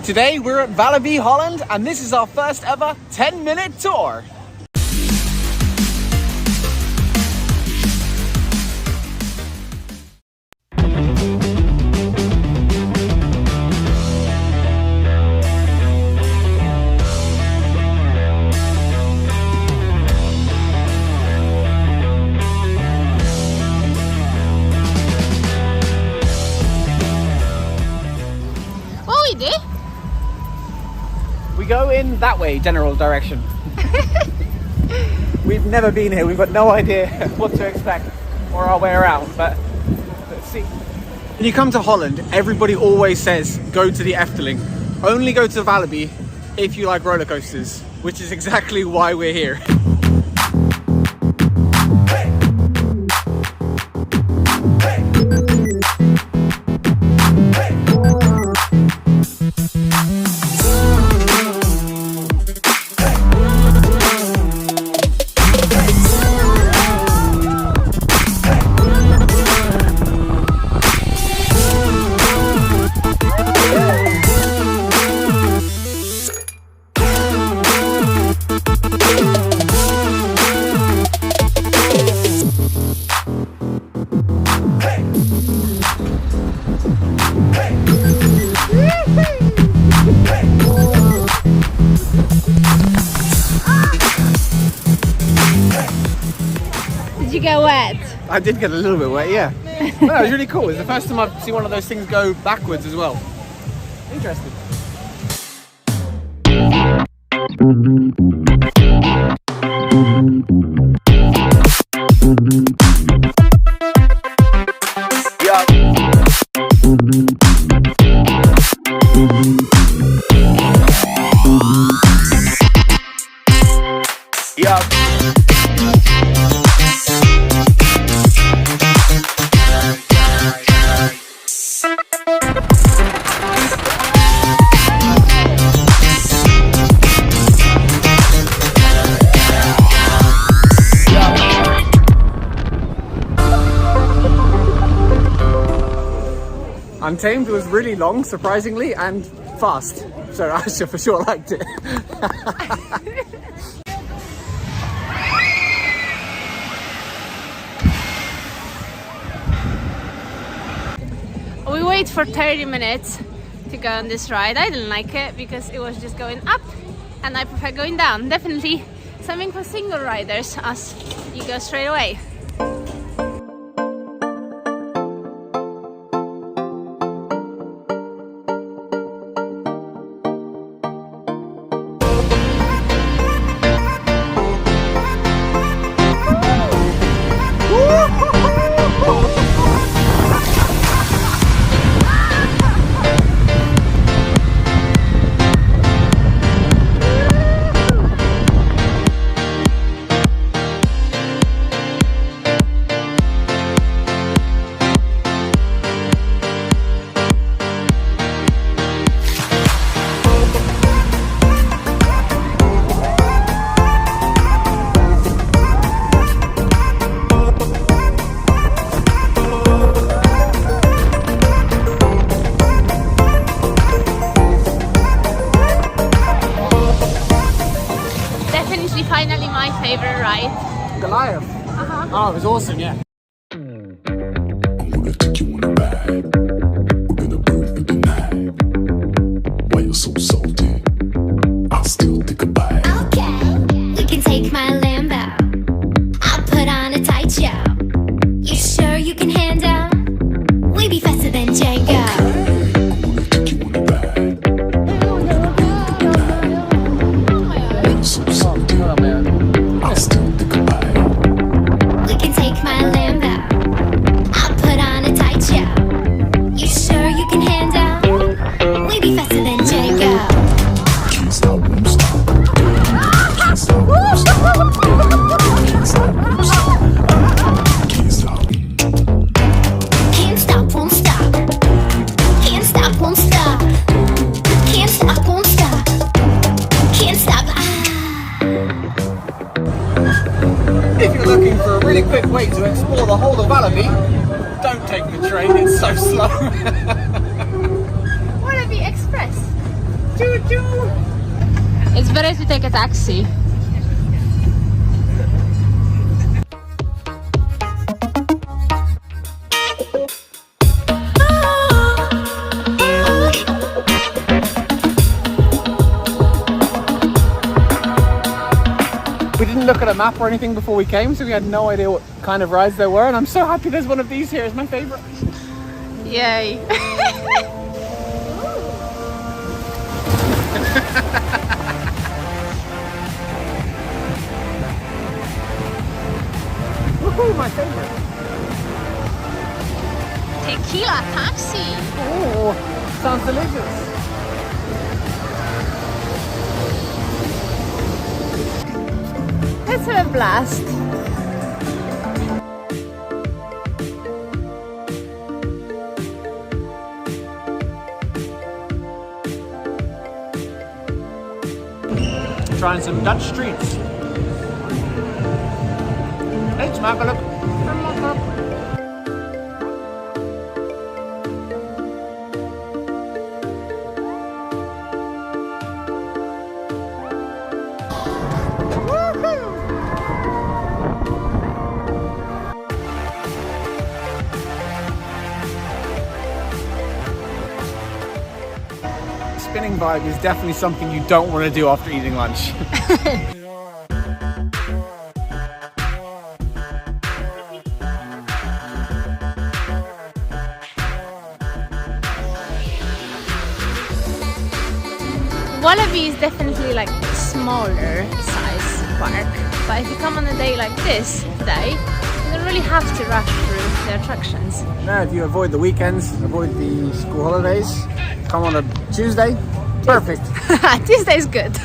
Today we're at Walibi Holland and this is our first ever 10-minute tour. We go in that way, general direction. We've never been here, we've got no idea what to expect or our way around, but let's see. When you come to Holland, everybody always says, go to the Efteling. Only go to Walibi if you like roller coasters, which is exactly why we're here. Did you get wet? I did get a little bit wet, yeah. Well, that was really cool. It's the first time I've seen one of those things go backwards as well. Interesting. Untamed was really long, surprisingly, and fast. So I for sure liked it. We wait for 30 minutes to go on this ride. I didn't like it because it was just going up and I prefer going down. Definitely something for single riders as you go straight away. Finally my favorite ride. Goliath? Oh, it was awesome, yeah. I'm gonna take you on a ride. We're gonna burn through the night. Why you're so salty? I'll still take a bite. Okay, we can take my Lambo. I'll put on a tight show. You sure you can handle? We be faster than Django. I'm gonna take you on a ride. We're gonna burn through the night. Why you're so salty? I'll still take a bite. We can take my Lambo. I'll put on a tight show. You sure you can handle? We be faster than Django. Can't stop, won't stop. Can't stop, won't stop. Can't stop, won't stop. Can't stop. Can't stop, won't stop. Can't stop, won't stop. Can't stop, won't stop. Can't stop. If you're looking for a really quick way to explore the whole of Walibi, don't take the train, it's so slow. Walibi Express. It's better to take a taxi. We didn't look at a map or anything before we came, so we had no idea what kind of rides there were, and I'm so happy there's one of these here. It's my favourite. Yay. Woohoo, my favourite. Tequila taxi. Oh, sounds delicious. Let's have a blast. Trying some Dutch streets. Hey, smakelijk. Spinning vibe is definitely something you don't want to do after eating lunch. Wallaby is definitely like a smaller size park, but if you come on a day like this today, you don't really have to rush through the attractions. Now, if you avoid the weekends, avoid the school holidays, come on a Tuesday, perfect. Tuesday's good.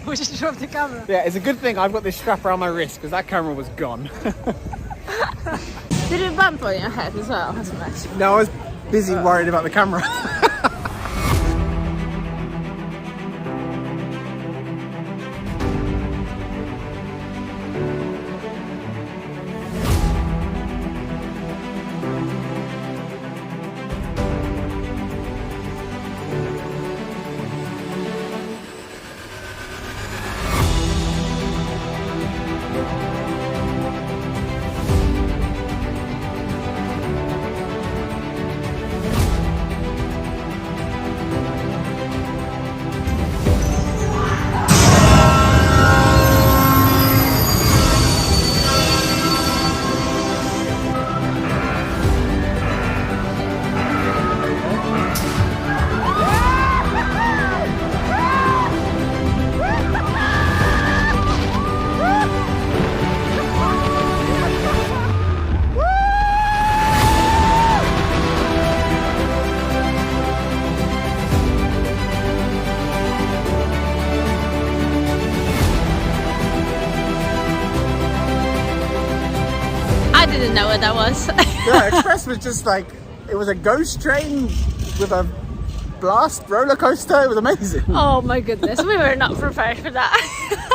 We just dropped the camera. Yeah, it's a good thing I've got this strap around my wrist because that camera was gone. Did you bump on your head as well as much? No, I was busy worried about the camera. I didn't know what that was. Yeah, Express was just like, it was a ghost train with a blast roller coaster. It was amazing. Oh my goodness, we were not prepared for that.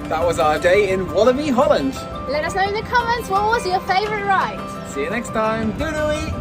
That was our day in Walibi Holland. Let us know in the comments what was your favorite ride. See you next time. Doodooey!